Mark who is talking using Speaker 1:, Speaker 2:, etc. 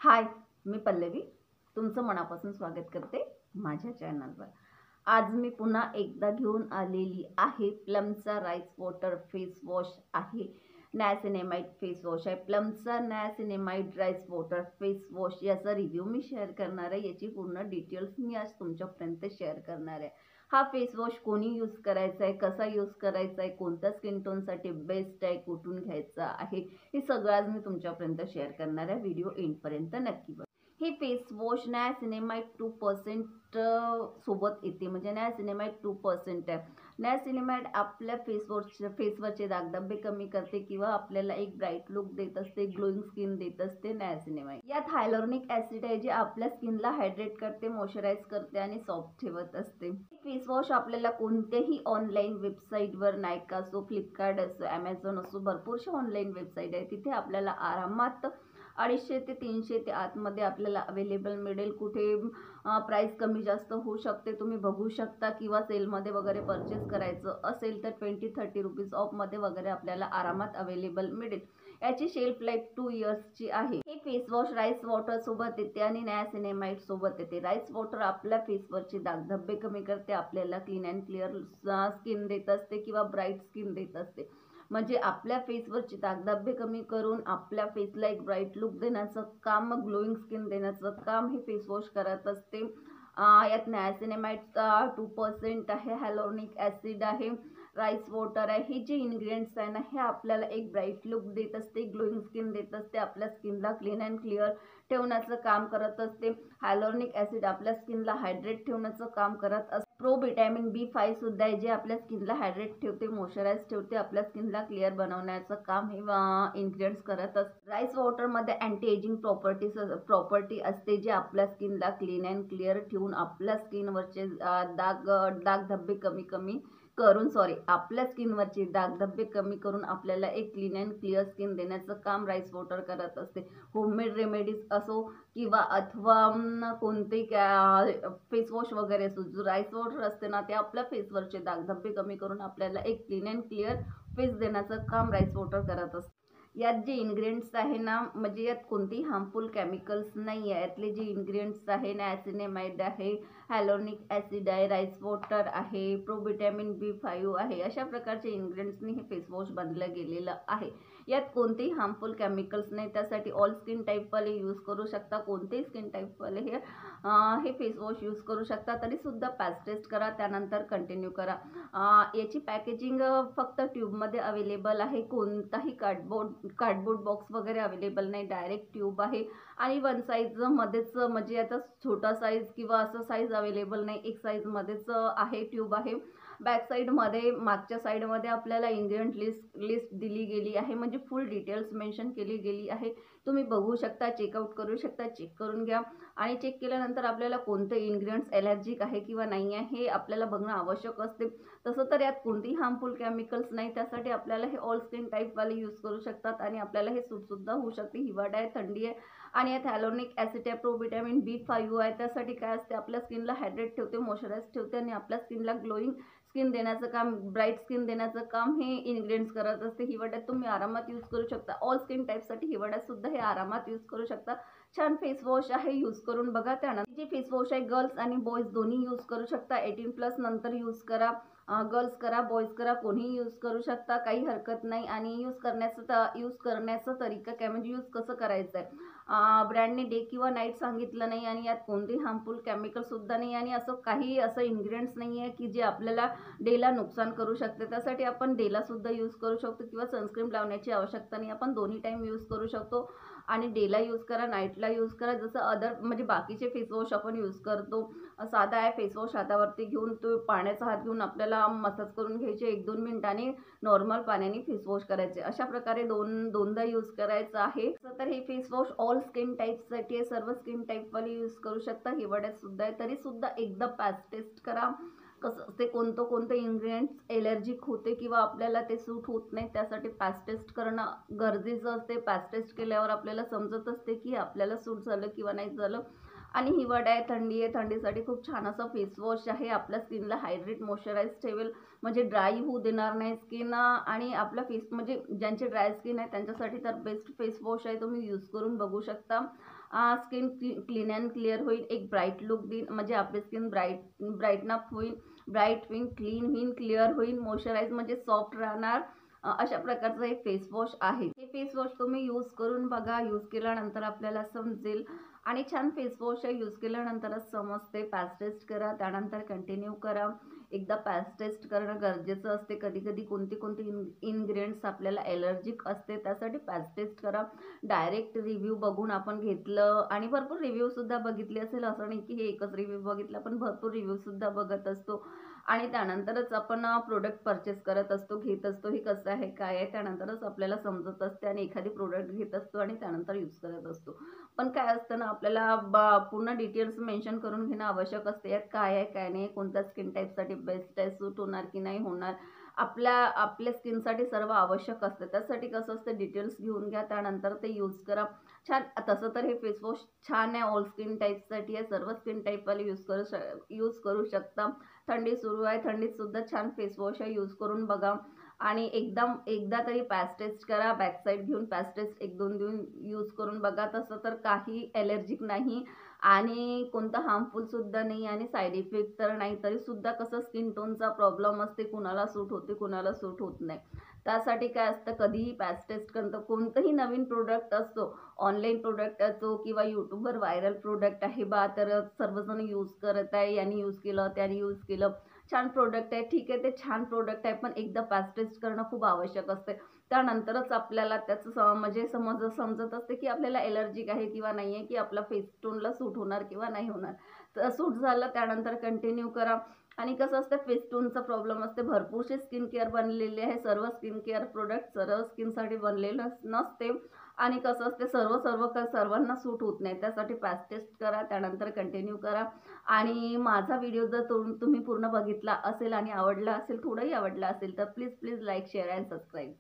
Speaker 1: हाय, मी पल्लवी तुमचं मनापासून स्वागत करते माझ्या चॅनलवर। आज मी पुन्हा एकदा घेऊन आलेली आहे प्लमचा राईस वॉटर फेस वॉश आहे। नायसिनामाइड फेस वॉश आहे। प्लमचा niacinamide rice water face wash याचा रिव्ह्यू मी शेअर करणार आहे। याची पूर्ण डिटेल्स मी आज तुमच्यापर्यंत शेअर करणार आहे। हा फेस वॉश कोणी यूज करायचा आहे, कसा यूज करायचा आहे, कोणत्या स्किन टोनसाठी बेस्ट आहे, कुठून घ्यायचा आहे, हे सगळं आज मी तुमच्यापर्यंत शेअर करणार आहे। व्हिडिओ एंडपर्यंत नक्की बघा। हे फेस वॉश नायसिनामाइड 2% सोबत येते, म्हणजे नायसिनामाइड 2% आहे। नायसिनामाइड आपल्या फेसवरचे दागधब्बे कमी करते किंवा आपल्याला एक ब्राईट लुक देत असते, ग्लोईंग स्किन देत असते नायसिनामाइड। यात हायलोरॉनिक ऍसिड आहे जे आपल्या स्किनला हायड्रेट करते, मॉइश्चराइज करते आणि सॉफ्ट ठेवत असते। फेस वॉश आपल्याला कोणत्याही ऑनलाईन वेबसाईटवर, नायका असो, फ्लिपकार्ट असो, ॲमेझॉन असो, भरपूरशा ऑनलाईन वेबसाईट आहे, तिथे आपल्याला आरामात 250 ते 300 ते आतमध्ये आपल्याला अवेलेबल मिळेल। कुठे प्राइस कमी जास्त होऊ शकते, तुम्ही बघू शकता, किंवा सेलमध्ये वगैरे परचेस करायचं असेल तर 20-30 रुपीज ऑफमध्ये वगैरे आपल्याला आरामात अवेलेबल मिळेल। याची शेल्फ लाईफ 2 इयर्सची आहे। हे फेस वॉश राईस वॉटर सोबत येते आणि नायसिनामाइड सोबत येते। राईस वॉटर आपल्या फेसवरचे दागधब्बे कमी करते, आपल्याला क्लीन अँड क्लिअर स्किन देत असते किंवा ब्राईट स्किन देत असते, म्हणजे आपल्या फेसवरचे दागधब्बे कमी करून आपल्या फेसला एक ब्राईट लुक देण्याचं काम, ग्लोईंग स्किन देण्याचं काम हे फेस वॉश करत असते। यात नायसिनामाइड 2% आहे, हायलोरॉनिक ऍसिड आहे, राईस वॉटर आहे। हे जे इन्ग्रेडियंट्स आहे ना, हे आपल्याला एक ब्राईट लुक देत असते, ग्लोईंग स्किन देत असते, आपल्या स्किनला क्लीन अँड क्लिअर ठेवण्याचं काम करत असते। हायलोरॉनिक ऍसिड आपल्या स्किनला हायड्रेट ठेवण्याचं काम करत असते। प्रो व्हिटॅमिन B5 सुद्धा आहे, जे आपल्या स्किनला हायड्रेट ठेवते, मॉइश्चराइज ठेवते, आपल्या स्किनला क्लिअर बनवण्याचं काम हे इन्ग्रेडियंट्स करत असते। राईस वॉटरमध्ये अँटी एजिंग प्रॉपर्टी असते, जे आपल्या स्किनला क्लीन अँड क्लिअर ठेवून आपल्या स्किनवरचे दागधब्बे कमी करून आपल्या स्किनवरचे दागधब्बे कमी करून आपल्याला एक क्लीन अँड क्लिअर स्किन देण्याचं काम राईस वॉटर करत असते। होममेड रेमेडीज असो किंवा अथवा कोणते फेस वॉश वगैरे असो, जो राईस वॉटर असते ना, ते आपल्या फेसवरचे दागधब्बे कमी करून आपल्याला एक क्लीन अँड क्लिअर फेस देण्याचं काम राईस वॉटर करत असते। यात जे इन्ग्रेडियंट्स आहे ना, म्हणजे यात कोणतेही हार्मफुल केमिकल्स नाही आहे। यातले जे इन्ग्रेडियंट्स आहे, नायसिनामाइड आहे, हायलोरॉनिक ऍसिड आहे, राईस वॉटर आहे, प्रो व्हिटॅमिन B5 आहे, अशा प्रकारचे इन्ग्रेडियंट्सनी हे फेस वॉश बनलं गेलेलं आहे। यात कोणतेही हार्मफुल केमिकल्स नाही, त्यासाठी ऑल स्किन टाईपवाले यूज करू शकता, कोणतेही स्किन टाईपवाले हे फेस वॉश यूज करू शकता। तरीसुद्धा पॅच टेस्ट करा, त्यानंतर कंटिन्यू करा। याची पॅकेजिंग फक्त ट्यूबमध्ये अवेलेबल आहे, कोणताही कार्डबोर्ड बॉक्स वगैरे अवेलेबल नाही, डायरेक्ट ट्यूब आहे। आणि वन साईजमध्येच, म्हणजे आता छोटा साईज किंवा असं साईज अवेलेबल नाही, एक साईजमध्येच आहे, ट्यूब आहे। बॅक साईडमध्ये, मागच्या साईडमध्ये आपल्याला इन्ग्रेडियंट लिस्ट दिली गेली आहे, म्हणजे फुल डिटेल्स मेन्शन केली गेली आहे। तुम्ही बघू शकता, चेकआउट करू शकता, चेक करून घ्या। आणि चेक केल्यानंतर आपल्याला कोणते इन्ग्रेडियंट्स ॲलर्जिक आहे किंवा नाही आहे हे आपल्याला बघणं आवश्यक असते। तसं तर यात कोणतेही हार्मफुल केमिकल्स नाही, त्यासाठी आपल्याला हे ऑल स्किन टाईपवाले यूज करू शकतात आणि आपल्याला हे सूटसुद्धा होऊ शकते। हिवाळा आहे, थंडी आहे, आणि यात हायलोरॉनिक ऍसिड आहे, प्रो व्हिटॅमिन B5 आहे, त्यासाठी काय असते, आपल्या स्किनला हायड्रेट ठेवते, मॉइश्चराइज ठेवते आणि आपल्या स्किनला ग्लोईंग स्किन देण्याचं काम, ब्राईट स्किन देण्याचं काम हे इन्ग्रेडियंट्स करत असते। हिवाळ्यात तुम्ही आरामात यूज करू शकता, ऑल स्किन टाईपसाठी हिवाळ्यात सुद्धा हे आरामात यूज करू शकता। छान फेस वॉश आहे, यूज करून बघा। त्यानंतर जी फेस वॉश आहे, गर्ल्स आणि बॉयज दोन्ही यूज करू शकता। 18+ नंतर यूज करा, गर्ल्स करा, बॉयज करा, कोणीही यूज करू शकता, काही हरकत नाही। आणि यूज करण्याचा तरीका काय, म्हणजे यूज कसं करायचं आहे, ब्रँडने डे किंवा नाईट सांगितलं नाही, आणि यात कोणतेही हार्मफुल केमिकल सुद्धा नाही, आणि असं इन्ग्रेडियंट्स नाही आहे की जे आपल्याला डेला नुकसान करू शकते। त्यासाठी आपण डेला सुद्धा यूज करू शकतो, किंवा सनस्क्रीन लावण्याची आवश्यकता नाही, आपण दोन्ही टाइम यूज करू शकतो। आणि डेला यूज करा, नाईटला यूज करा, जसं अदर म्हणजे बाकीचे फेस वॉश आपण यूज करतो। साधा आहे फेस वॉश, हातावरती घेऊन तो पाण्याचा हात घेऊन आपल्याला मसाज करून घ्यायचे, 1-2 मिनिटांनी नॉर्मल पाण्याने फेस वॉश करायचे, अशा प्रकारे दोनदा यूज करायचं आहे। तर हे फेस वॉश ऑल स्किन टाईपसाठी आहे, सर्व स्किन टाईपवाले यूज करू शकता, हिवाळ्यात सुद्धा आहे। तरी सुद्धा एकदा पॅच टेस्ट करा, कसं ते कोणतं इन्ग्रेडियंट्स एलर्जिक होते किंवा आपल्याला ते सूट होत नाही, त्यासाठी पॅच टेस्ट करणं गरजेचं असते. पॅच टेस्ट केल्यावर आपल्याला समजत असते की आपल्याला सूट झालं किंवा नाही झालं. आणि हिवाळा आहे, थंडी आहे, थंडीसाठी खूप छान असं फेस वॉश आहे. आपल्या स्किनला हायड्रेट मॉइश्चराईज ठेवेल, म्हणजे ड्राय होऊ देणार नाही स्किन. आणि आपला फेस म्हणजे ज्यांची ड्राय स्किन आहे त्यांच्यासाठी तर बेस्ट फेस वॉश आहे, तुम्ही यूज करून बघू शकता. स्किन क्लीन अँड क्लिअर होईल, एक ब्राईट लुक देईल, म्हणजे आपली स्किन ब्राईटनअप होईल, ब्राईट होईल, क्लीन होईल, क्लिअर होईल, मॉइश्चराईज म्हणजे सॉफ्ट राहणार. अशा प्रकारचं एक फेस वॉश आहे. हे फेस वॉश तुम्ही यूज करून बघा, यूज केल्यानंतर आपल्याला समजेल. आणि छान फेस वॉश यूज केल्यानंतरच समजते. पॅच टेस्ट करा, त्यानंतर कंटिन्यू करा. एकदा पॅच टेस्ट करणं गरजेचं असते. कधी कधी कोणते इन्ग्रेडियंट्स आपल्याला एलर्जिक असते, त्यासाठी पॅच टेस्ट करा. डायरेक्ट रिव्ह्यू बघून आपण घेतलं आणि भरपूर रिव्ह्यूसुद्धा बघितले असेल, असं नाही की हे एकच रिव्ह्यू बघितला, पण भरपूर रिव्ह्यूसुद्धा बघत असतो आणि त्यानंतरच आपण प्रोडक्ट परचेस करत असतो, घेत असतो. हे कसं आहे, काय आहे, त्यानंतरच आपल्याला समजत असते आणि एखादी प्रोडक्ट घेत असतो आणि त्यानंतर यूज करत असतो. पण काय असतं ना, आपल्याला पूर्ण डिटेल्स मेन्शन करून घेणं आवश्यक असते. यात काय आहे, काय नाही, कोणत्या स्किन टाईपसाठी बेस्ट आहे, सूट होणार की नाही होणार, आपल्या स्किनसाठी सर्व आवश्यक असतं. त्यासाठी कसं असतं, डिटेल्स घेऊन घ्या, त्यानंतर ते यूज करा. छान. तसं तर हे फेस वॉश छान आहे, ऑल स्किन टाईपसाठी आहे, सर्व स्किन टाईपवाले यूज करू शकता. थंडी सुरू आहे, थंडीत सुद्धा छान फेस वॉश आहे, यूज करून बघा. आणि एकदा तरी पॅच टेस्ट करा, बॅक साईड घेऊन पॅच टेस्ट 1-2 देऊन यूज करून बघा. तसं तर काही एलर्जिक नाही आणि कोणतं हार्मफुल सुद्धा नाही आणि साईड इफेक्ट तर नाही. तरी सुद्धा कसं स्किन टोनचा प्रॉब्लेम असते, कुणाला सूट होते, कुणाला सूट होत नाही. त्यासाठी काय असतं, कधीही पॅच टेस्ट करतं. कोणतंही नवीन प्रोडक्ट असतो, ऑनलाईन प्रोडक्ट असो किंवा यूट्यूबवर व्हायरल प्रोडक्ट आहे बा, तर सर्वजण यूज करत आहे, याने यूज केलं, त्याने यूज केलं, छान प्रोडक्ट आहे, ठीक आहे, ते छान प्रोडक्ट आहे, पण एकदा पॅच टेस्ट करणं खूप आवश्यक असते. त्यानंतरच आपल्याला त्याचं म्हणजे समजत असते की आपल्याला एलर्जिक आहे किंवा नाही आहे, की आपल्या फेस टोनला सूट होणार किंवा नाही होणार. तर सूट झालं त्यानंतर कंटिन्यू करा. आणि कसं असतं, फेस टोनचा प्रॉब्लेम असते, भरपूरसे स्किन केअर बनलेले आहे, सर्व स्किन केअर प्रोडक्ट सर्व स्किनसाठी बनलेलं नसते. आणि कसं असते, सर्वांना सूट होत नाही. त्यासाठी पॅच टेस्ट करा, त्यानंतर कंटिन्यू करा. आणि माझा व्हिडिओ जर तुम्ही पूर्ण बघितला असेल आणि आवडला असेल, थोडंही आवडला असेल, तर please like, share and subscribe.